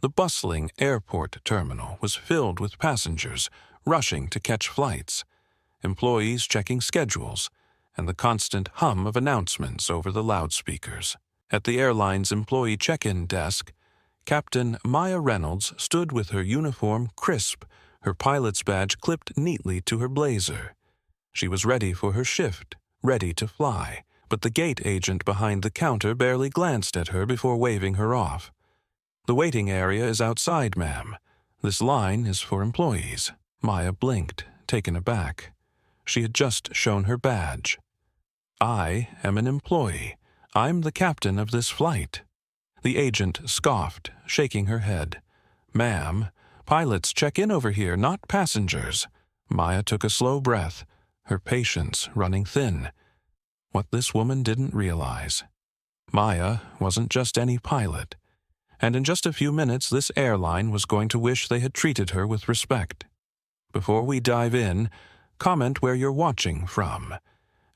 The bustling airport terminal was filled with passengers rushing to catch flights, employees checking schedules, and the constant hum of announcements over the loudspeakers. At the airline's employee check-in desk, Captain Maya Reynolds stood with her uniform crisp, her pilot's badge clipped neatly to her blazer. She was ready for her shift, ready to fly, but the gate agent behind the counter barely glanced at her before waving her off. "The waiting area is outside, ma'am. This line is for employees." Maya blinked, taken aback. She had just shown her badge. "I am an employee. I'm the captain of this flight." The agent scoffed, shaking her head. "Ma'am, pilots check in over here, not passengers." Maya took a slow breath, her patience running thin. What this woman didn't realize: Maya wasn't just any pilot, and in just a few minutes this airline was going to wish they had treated her with respect. Before we dive in, comment where you're watching from.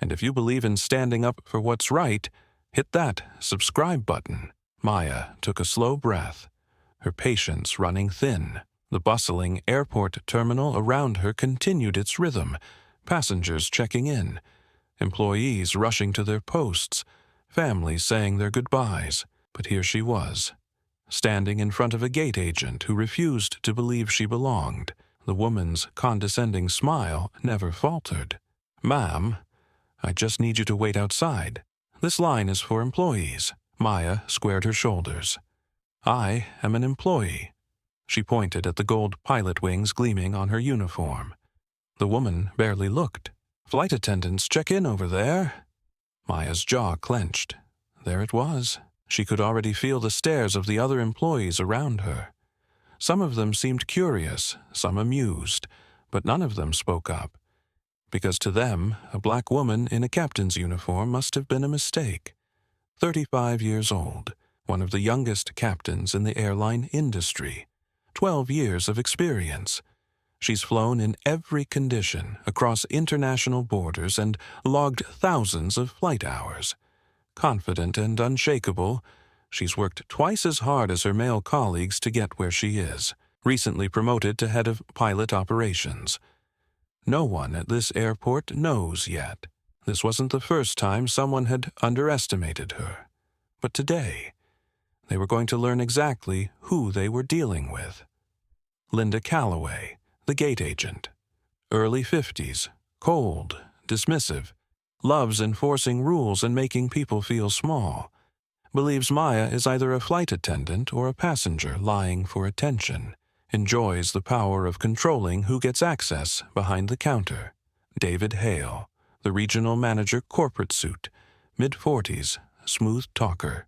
And if you believe in standing up for what's right, hit that subscribe button. Maya took a slow breath, her patience running thin. The bustling airport terminal around her continued its rhythm, passengers checking in, employees rushing to their posts, families saying their goodbyes. But here she was, standing in front of a gate agent who refused to believe she belonged. The woman's condescending smile never faltered. "Ma'am, I just need you to wait outside. This line is for employees." Maya squared her shoulders. "I am an employee." She pointed at the gold pilot wings gleaming on her uniform. The woman barely looked. "Flight attendants check in over there." Maya's jaw clenched. There it was. She could already feel the stares of the other employees around her. Some of them seemed curious, some amused, but none of them spoke up. Because to them, a black woman in a captain's uniform must have been a mistake. 35 years old, one of the youngest captains in the airline industry. 12 years of experience. She's flown in every condition across international borders and logged thousands of flight hours. Confident and unshakable, she's worked twice as hard as her male colleagues to get where she is, recently promoted to head of pilot operations. No one at this airport knows yet. This wasn't the first time someone had underestimated her. But today, they were going to learn exactly who they were dealing with. Linda Calloway, the gate agent. Early 50s, cold, dismissive, loves enforcing rules and making people feel small. Believes Maya is either a flight attendant or a passenger lying for attention. Enjoys the power of controlling who gets access behind the counter. David Hale, the regional manager, corporate suit, mid-40s, smooth talker.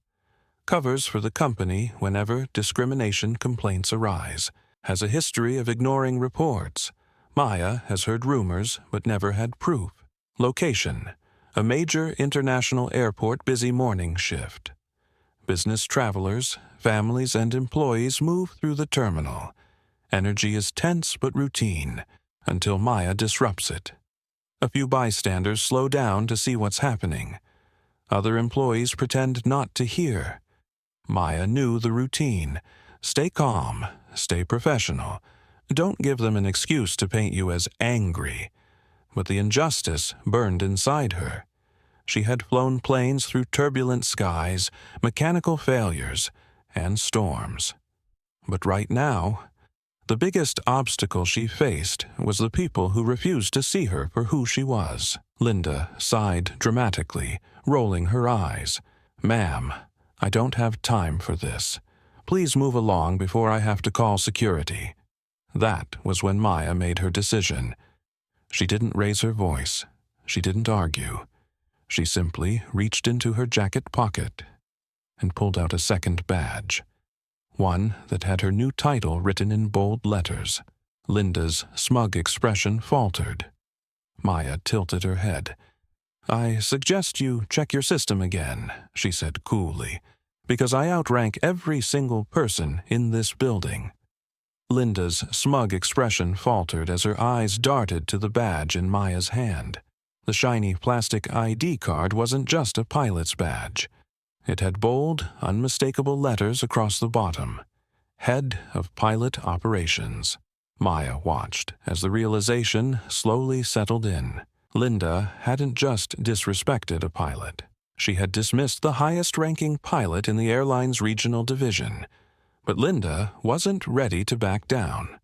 Covers for the company whenever discrimination complaints arise. Has a history of ignoring reports. Maya has heard rumors but never had proof. Location: a major international airport, busy morning shift. Business travelers, families, and employees move through the terminal. Energy is tense but routine, until Maya disrupts it. A few bystanders slow down to see what's happening. Other employees pretend not to hear. Maya knew the routine. Stay calm, stay professional. Don't give them an excuse to paint you as angry. But the injustice burned inside her. She had flown planes through turbulent skies, mechanical failures, and storms. But right now, the biggest obstacle she faced was the people who refused to see her for who she was. Linda sighed dramatically, rolling her eyes. "Ma'am, I don't have time for this. Please move along before I have to call security." That was when Maya made her decision. She didn't raise her voice. She didn't argue. She simply reached into her jacket pocket and pulled out a second badge. One that had her new title written in bold letters. Linda's smug expression faltered. Maya tilted her head. "I suggest you check your system again," she said coolly, "because I outrank every single person in this building." Linda's smug expression faltered as her eyes darted to the badge in Maya's hand. The shiny plastic ID card wasn't just a pilot's badge. It had bold, unmistakable letters across the bottom. Head of Pilot Operations. Maya watched as the realization slowly settled in. Linda hadn't just disrespected a pilot. She had dismissed the highest-ranking pilot in the airline's regional division. But Linda wasn't ready to back down.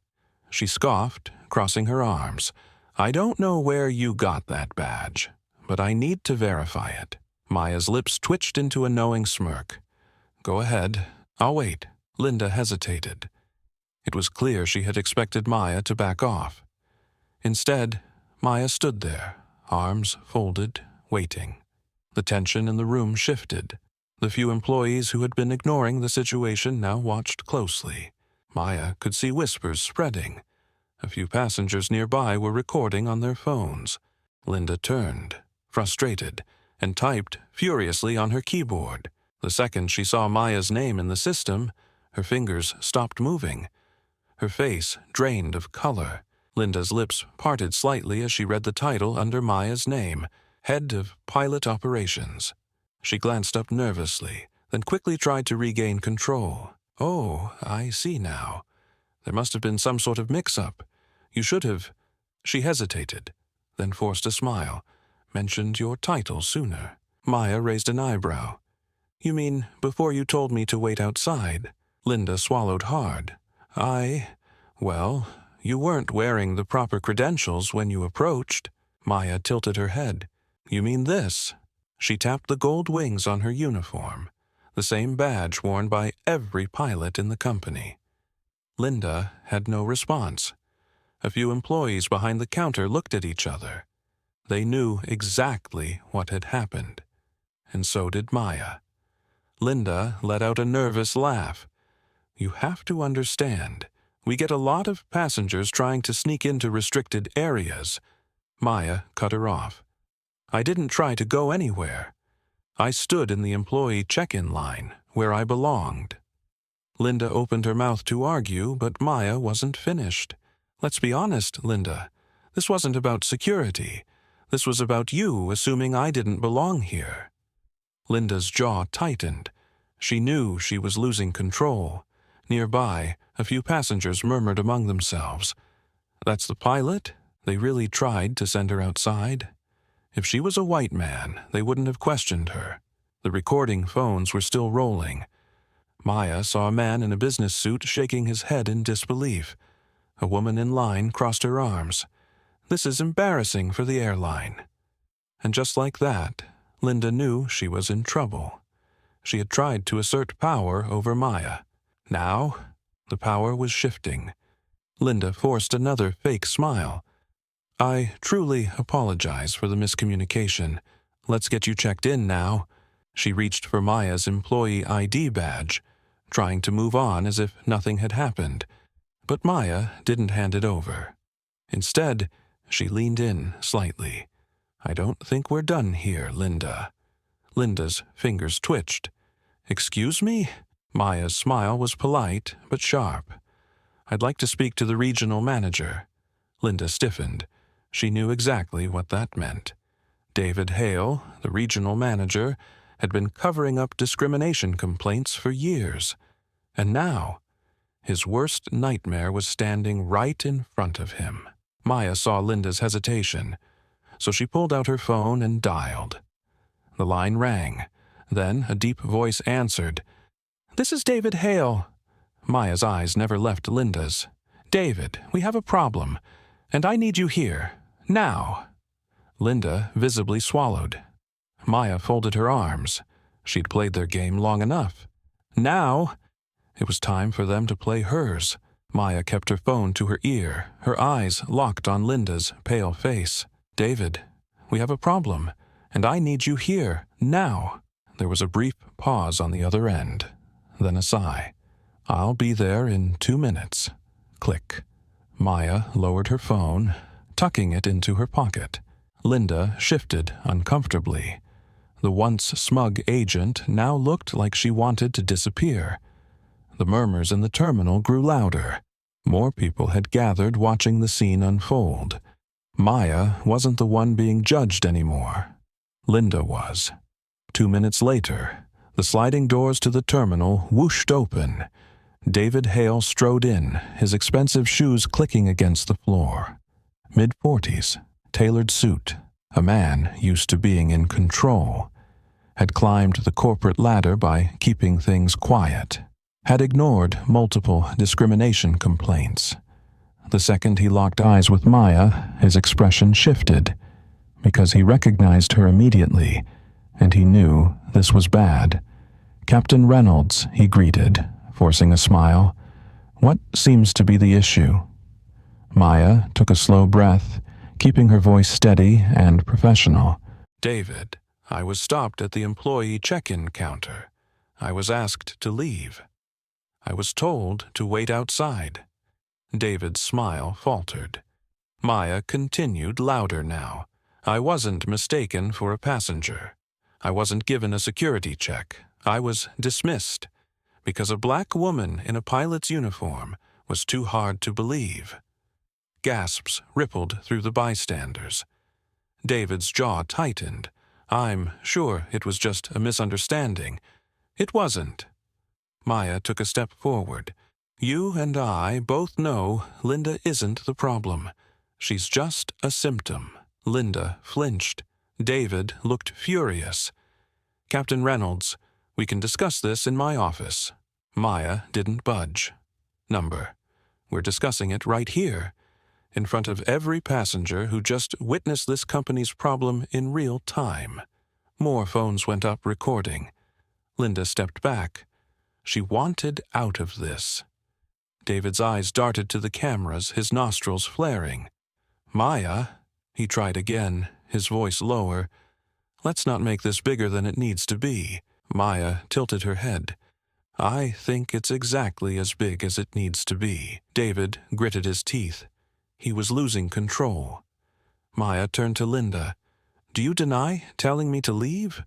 She scoffed, crossing her arms. "I don't know where you got that badge, but I need to verify it." Maya's lips twitched into a knowing smirk. "Go ahead. I'll wait." Linda hesitated. It was clear she had expected Maya to back off. Instead, Maya stood there, arms folded, waiting. The tension in the room shifted. The few employees who had been ignoring the situation now watched closely. Maya could see whispers spreading. A few passengers nearby were recording on their phones. Linda turned, frustrated, and typed furiously on her keyboard. The second she saw Maya's name in the system, her fingers stopped moving. Her face drained of color. Linda's lips parted slightly as she read the title under Maya's name, Head of Pilot Operations. She glanced up nervously, then quickly tried to regain control. "Oh, I see now. There must have been some sort of mix-up. You should have—" She hesitated, then forced a smile. "Mentioned your title sooner." Maya raised an eyebrow. "You mean before you told me to wait outside?" Linda swallowed hard. Well, you weren't wearing the proper credentials when you approached." Maya tilted her head. "You mean this?" She tapped the gold wings on her uniform, the same badge worn by every pilot in the company. Linda had no response. A few employees behind the counter looked at each other. They knew exactly what had happened, and so did Maya. Linda let out a nervous laugh. "You have to understand, we get a lot of passengers trying to sneak into restricted areas." Maya cut her off. "I didn't try to go anywhere. I stood in the employee check-in line, where I belonged." Linda opened her mouth to argue, but Maya wasn't finished. "Let's be honest, Linda. This wasn't about security. This was about you assuming I didn't belong here." Linda's jaw tightened. She knew she was losing control. Nearby, a few passengers murmured among themselves. "That's the pilot? They really tried to send her outside?" If she was a white man, they wouldn't have questioned her. The recording phones were still rolling. Maya saw a man in a business suit shaking his head in disbelief. A woman in line crossed her arms. "This is embarrassing for the airline." And just like that, Linda knew she was in trouble. She had tried to assert power over Maya. Now, the power was shifting. Linda forced another fake smile. "I truly apologize for the miscommunication. Let's get you checked in now." She reached for Maya's employee ID badge, trying to move on as if nothing had happened. But Maya didn't hand it over. Instead, she leaned in slightly. "I don't think we're done here, Linda." Linda's fingers twitched. "Excuse me?" Maya's smile was polite but sharp. "I'd like to speak to the regional manager." Linda stiffened. She knew exactly what that meant. David Hale, the regional manager, had been covering up discrimination complaints for years. And now, his worst nightmare was standing right in front of him. Maya saw Linda's hesitation, so she pulled out her phone and dialed. The line rang. Then a deep voice answered. "This is David Hale." Maya's eyes never left Linda's. "David, we have a problem, and I need you here. Now." Linda visibly swallowed. Maya folded her arms. She'd played their game long enough. Now, it was time for them to play hers. Maya kept her phone to her ear, her eyes locked on Linda's pale face. "David, we have a problem, and I need you here, now." There was a brief pause on the other end, then a sigh. "I'll be there in 2 minutes." Click. Maya lowered her phone, tucking it into her pocket. Linda shifted uncomfortably. The once smug agent now looked like she wanted to disappear. The murmurs in the terminal grew louder. More people had gathered watching the scene unfold. Maya wasn't the one being judged anymore. Linda was. 2 minutes later, the sliding doors to the terminal whooshed open, David Hale strode in, his expensive shoes clicking against the floor. Mid-40s, tailored suit, a man used to being in control, had climbed the corporate ladder by keeping things quiet, had ignored multiple discrimination complaints. The second he locked eyes with Maya, his expression shifted, because he recognized her immediately, and he knew this was bad. "Captain Reynolds," he greeted, forcing a smile. "What seems to be the issue?" Maya took a slow breath, keeping her voice steady and professional. "David, I was stopped at the employee check-in counter. I was asked to leave. I was told to wait outside." David's smile faltered. Maya continued louder now. "I wasn't mistaken for a passenger. I wasn't given a security check. I was dismissed because a black woman in a pilot's uniform was too hard to believe." Gasps rippled through the bystanders. David's jaw tightened. "I'm sure it was just a misunderstanding." "It wasn't." Maya took a step forward. "You and I both know Linda isn't the problem. She's just a symptom." Linda flinched. David looked furious. "Captain Reynolds, we can discuss this in my office." Maya didn't budge. "Number. We're discussing it right here, in front of every passenger who just witnessed this company's problem in real time." More phones went up recording. Linda stepped back. She wanted out of this. David's eyes darted to the cameras, his nostrils flaring. "Maya," he tried again, his voice lower. "Let's not make this bigger than it needs to be." Maya tilted her head. "I think it's exactly as big as it needs to be." David gritted his teeth. He was losing control. Maya turned to Linda. "Do you deny telling me to leave?"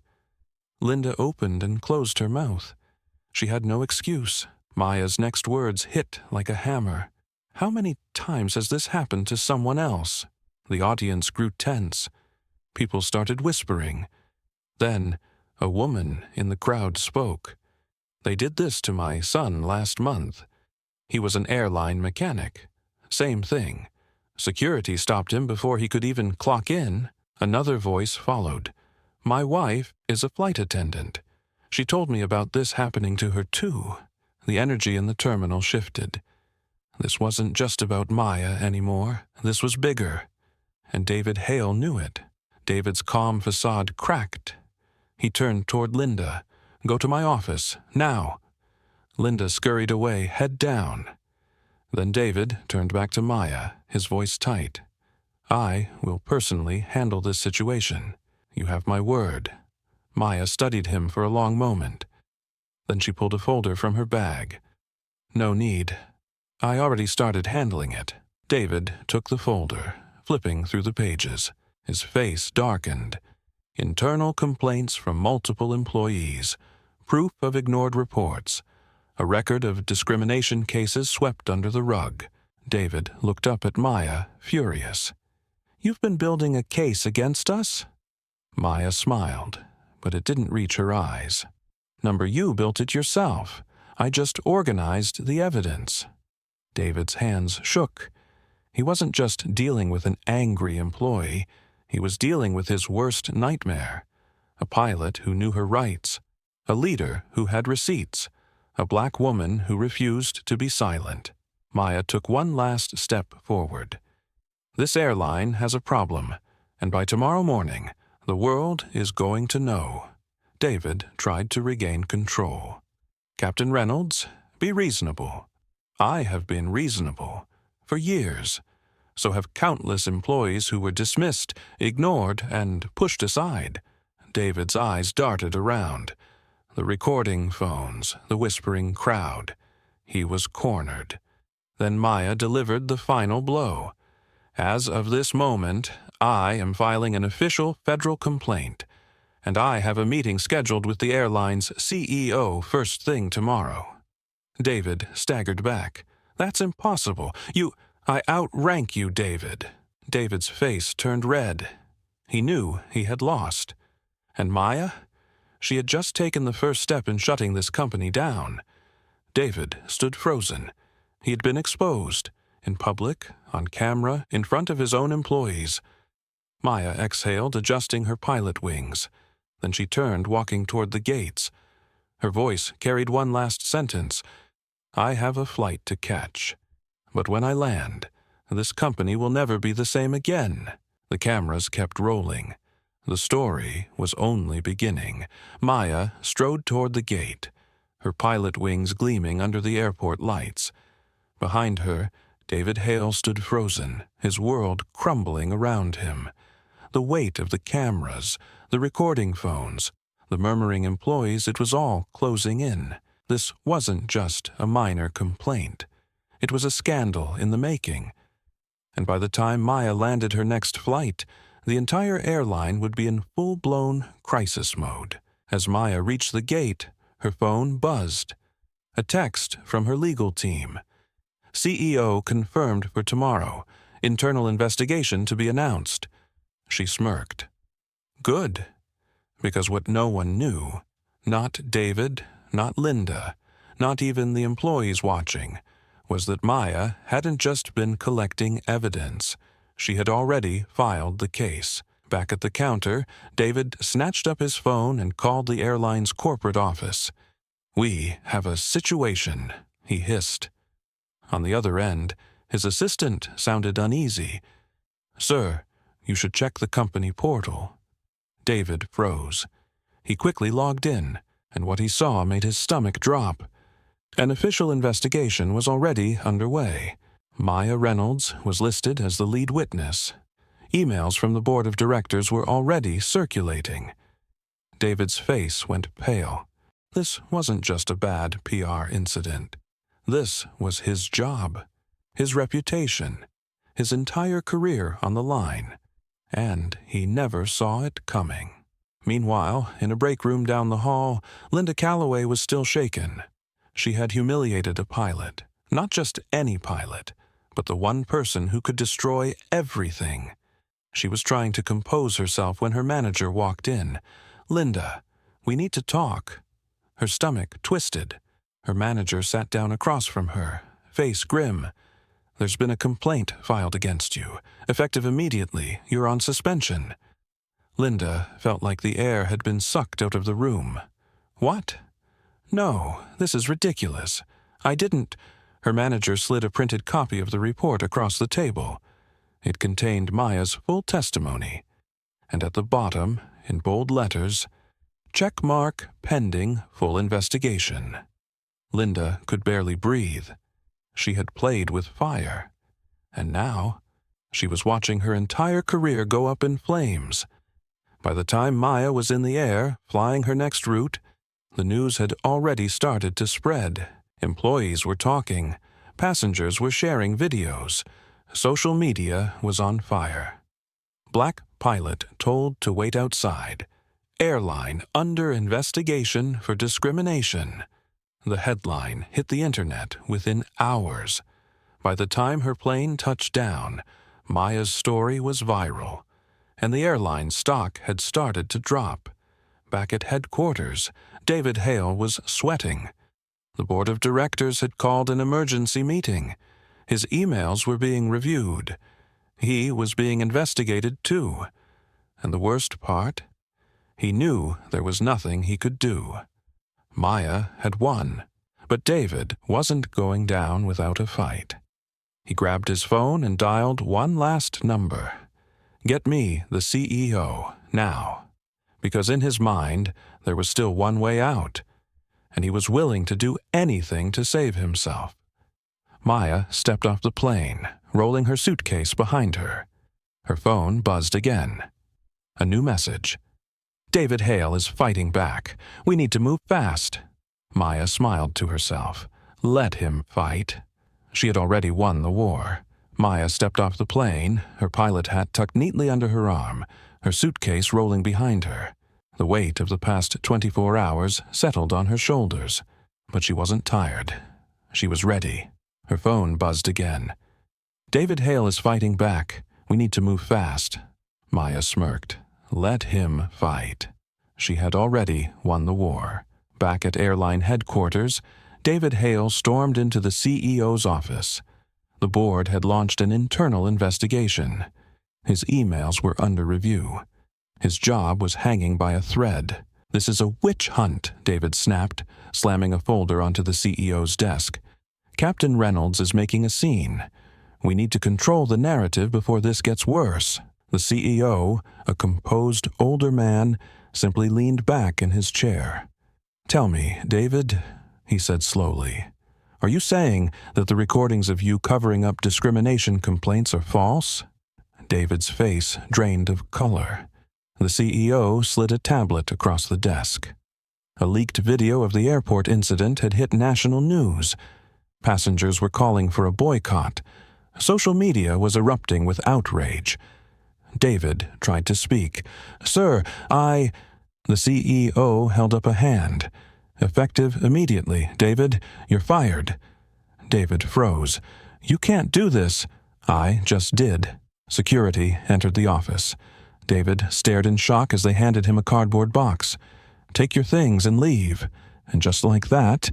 Linda opened and closed her mouth. She had no excuse. Maya's next words hit like a hammer. "How many times has this happened to someone else?" The audience grew tense. People started whispering. Then a woman in the crowd spoke. "They did this to my son last month. He was an airline mechanic. Same thing. Security stopped him before he could even clock in." Another voice followed. "My wife is a flight attendant. She told me about this happening to her too." The energy in the terminal shifted. This wasn't just about Maya anymore. This was bigger. And David Hale knew it. David's calm facade cracked. He turned toward Linda. "Go to my office, now." Linda scurried away, head down. Then David turned back to Maya, his voice tight. "I will personally handle this situation. You have my word." Maya studied him for a long moment. Then she pulled a folder from her bag. "No need. I already started handling it." David took the folder, flipping through the pages. His face darkened. Internal complaints from multiple employees. Proof of ignored reports. A record of discrimination cases swept under the rug. David looked up at Maya, furious. "You've been building a case against us?" Maya smiled, but it didn't reach her eyes. "Number, you built it yourself. I just organized the evidence." David's hands shook. He wasn't just dealing with an angry employee. He was dealing with his worst nightmare. A pilot who knew her rights. A leader who had receipts. A black woman who refused to be silent. Maya took one last step forward. "This airline has a problem, and by tomorrow morning, the world is going to know." David tried to regain control. "Captain Reynolds, be reasonable. I have been reasonable for years. So have countless employees who were dismissed, ignored, and pushed aside." David's eyes darted around. The recording phones, the whispering crowd. He was cornered. Then Maya delivered the final blow. "As of this moment, I am filing an official federal complaint, and I have a meeting scheduled with the airline's CEO first thing tomorrow." David staggered back. "That's impossible. I outrank you, David." David's face turned red. He knew he had lost. And Maya? She had just taken the first step in shutting this company down. David stood frozen. He had been exposed, in public, on camera, in front of his own employees. Maya exhaled, adjusting her pilot wings. Then she turned, walking toward the gates. Her voice carried one last sentence. "I have a flight to catch. But when I land, this company will never be the same again." The cameras kept rolling. The story was only beginning. Maya strode toward the gate, her pilot wings gleaming under the airport lights. Behind her, David Hale stood frozen, his world crumbling around him. The weight of the cameras, the recording phones, the murmuring employees, it was all closing in. This wasn't just a minor complaint. It was a scandal in the making. And by the time Maya landed her next flight, the entire airline would be in full-blown crisis mode. As Maya reached the gate, her phone buzzed. A text from her legal team. "CEO confirmed for tomorrow. Internal investigation to be announced." She smirked. Good. Because what no one knew, not David, not Linda, not even the employees watching, was that Maya hadn't just been collecting evidence. She had already filed the case. Back at the counter, David snatched up his phone and called the airline's corporate office. "We have a situation," he hissed. On the other end, his assistant sounded uneasy. "Sir, you should check the company portal." David froze. He quickly logged in, and what he saw made his stomach drop. An official investigation was already underway. Maya Reynolds was listed as the lead witness. Emails from the board of directors were already circulating. David's face went pale. This wasn't just a bad PR incident. This was his job, his reputation, his entire career on the line. And he never saw it coming. Meanwhile, in a break room down the hall, Linda Calloway was still shaken. She had humiliated a pilot, not just any pilot, but the one person who could destroy everything. She was trying to compose herself when her manager walked in. "Linda, we need to talk." Her stomach twisted. Her manager sat down across from her, face grim. "There's been a complaint filed against you. Effective immediately, you're on suspension." Linda felt like the air had been sucked out of the room. "What? No, this is ridiculous. I didn't—" Her manager slid a printed copy of the report across the table. It contained Maya's full testimony. And at the bottom, in bold letters, "Checkmark pending full investigation." Linda could barely breathe. She had played with fire. And now, she was watching her entire career go up in flames. By the time Maya was in the air, flying her next route, the news had already started to spread. Employees were talking. Passengers were sharing videos. Social media was on fire. Black pilot told to wait outside. Airline under investigation for discrimination. The headline hit the internet within hours. By the time her plane touched down, Maya's story was viral, and the airline stock had started to drop. Back at headquarters, David Hale was sweating. The board of directors had called an emergency meeting. His emails were being reviewed. He was being investigated too. And the worst part? He knew there was nothing he could do. Maya had won, but David wasn't going down without a fight. He grabbed his phone and dialed one last number. Get me the CEO, now. Because in his mind, there was still one way out, and he was willing to do anything to save himself. Maya stepped off the plane, rolling her suitcase behind her. Her phone buzzed again. A new message. David Hale is fighting back. We need to move fast. Maya smiled to herself. Let him fight. She had already won the war. Maya stepped off the plane, her pilot hat tucked neatly under her arm, her suitcase rolling behind her. The weight of the past 24 hours settled on her shoulders. But she wasn't tired. She was ready. Her phone buzzed again. David Hale is fighting back. We need to move fast. Maya smirked. Let him fight. She had already won the war. Back at airline headquarters, David Hale stormed into the CEO's office. The board had launched an internal investigation. His emails were under review. His job was hanging by a thread. "This is a witch hunt," David snapped, slamming a folder onto the CEO's desk. "Captain Reynolds is making a scene. We need to control the narrative before this gets worse." The CEO, a composed older man, simply leaned back in his chair. "Tell me, David," he said slowly, "are you saying that the recordings of you covering up discrimination complaints are false?" David's face drained of color. The CEO slid a tablet across the desk. A leaked video of the airport incident had hit national news. Passengers were calling for a boycott. Social media was erupting with outrage. David tried to speak. "Sir, I—" The CEO held up a hand. "Effective immediately. David, you're fired." David froze. "You can't do this." "I just did." Security entered the office. David stared in shock as they handed him a cardboard box. "Take your things and leave." And just like that,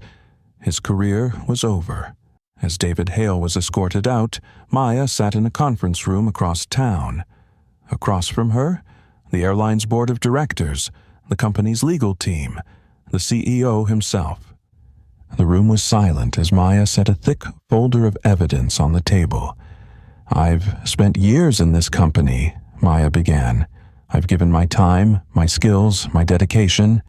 his career was over. As David Hale was escorted out, Maya sat in a conference room across town. Across from her, the airline's board of directors, the company's legal team, the CEO himself. The room was silent as Maya set a thick folder of evidence on the table. "I've spent years in this company," Maya began. "I've given my time, my skills, my dedication,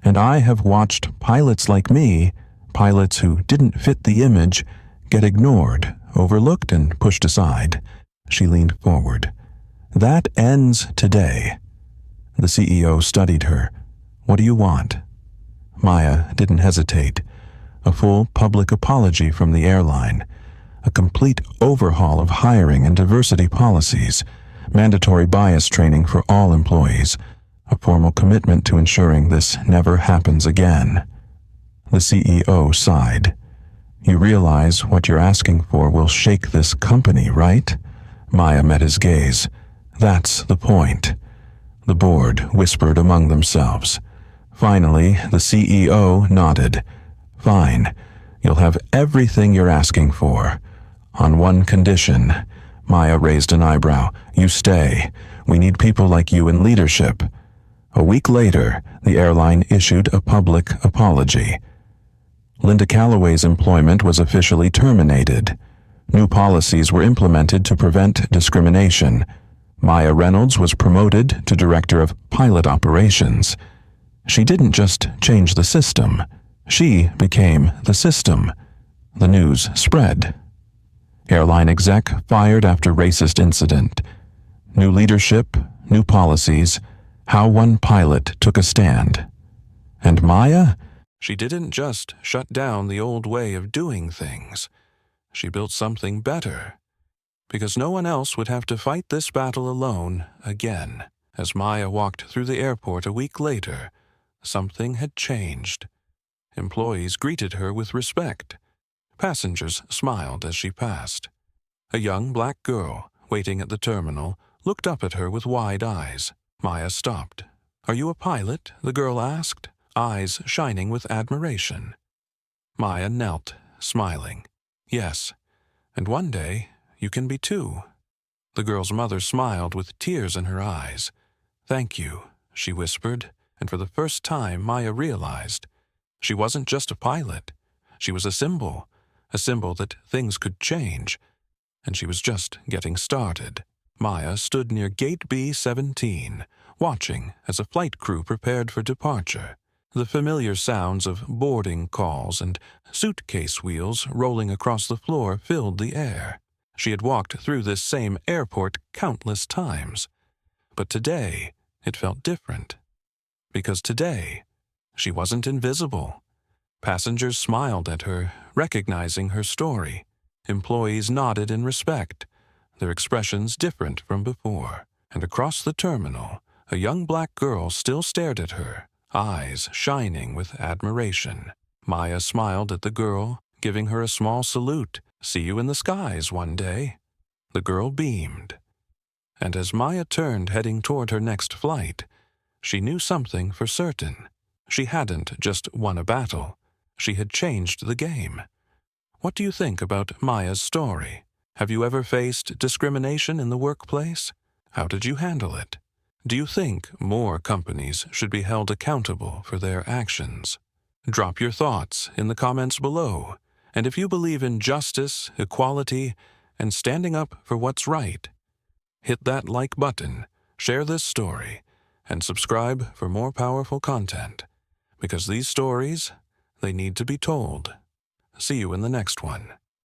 and I have watched pilots like me, pilots who didn't fit the image, get ignored, overlooked, and pushed aside." She leaned forward. "That ends today." The CEO studied her. "What do you want?" Maya didn't hesitate. A full public apology from the airline. A complete overhaul of hiring and diversity policies. Mandatory bias training for all employees. A formal commitment to ensuring this never happens again. The CEO sighed. "You realize what you're asking for will shake this company, right?" Maya met his gaze. "That's the point." The board whispered among themselves. Finally, the CEO nodded. "Fine. You'll have everything you're asking for. On one condition." Maya raised an eyebrow. "You stay. We need people like you in leadership." A week later, the airline issued a public apology. Linda Calloway's employment was officially terminated. New policies were implemented to prevent discrimination. Maya Reynolds was promoted to Director of Pilot Operations. She didn't just change the system. She became the system. The news spread. Airline exec fired after racist incident. New leadership, new policies, how one pilot took a stand. And Maya? She didn't just shut down the old way of doing things. She built something better. Because no one else would have to fight this battle alone again. As Maya walked through the airport a week later, something had changed. Employees greeted her with respect. Passengers smiled as she passed. A young black girl, waiting at the terminal, looked up at her with wide eyes. Maya stopped. "Are you a pilot?" the girl asked, eyes shining with admiration. Maya knelt, smiling. "Yes, and one day you can be too." The girl's mother smiled with tears in her eyes. "Thank you," she whispered, and for the first time Maya realized she wasn't just a pilot. She was a symbol that things could change, and she was just getting started. Maya stood near Gate B-17, watching as a flight crew prepared for departure. The familiar sounds of boarding calls and suitcase wheels rolling across the floor filled the air. She had walked through this same airport countless times. But today, it felt different. Because today, she wasn't invisible. Passengers smiled at her, recognizing her story. Employees nodded in respect, their expressions different from before. And across the terminal, a young black girl still stared at her, eyes shining with admiration. Maya smiled at the girl, giving her a small salute. "See you in the skies one day." The girl beamed. And as Maya turned heading toward her next flight, she knew something for certain. She hadn't just won a battle. She had changed the game. What do you think about Maya's story? Have you ever faced discrimination in the workplace? How did you handle it? Do you think more companies should be held accountable for their actions? Drop your thoughts in the comments below. And if you believe in justice, equality, and standing up for what's right, hit that like button, share this story, and subscribe for more powerful content. Because these stories, they need to be told. See you in the next one.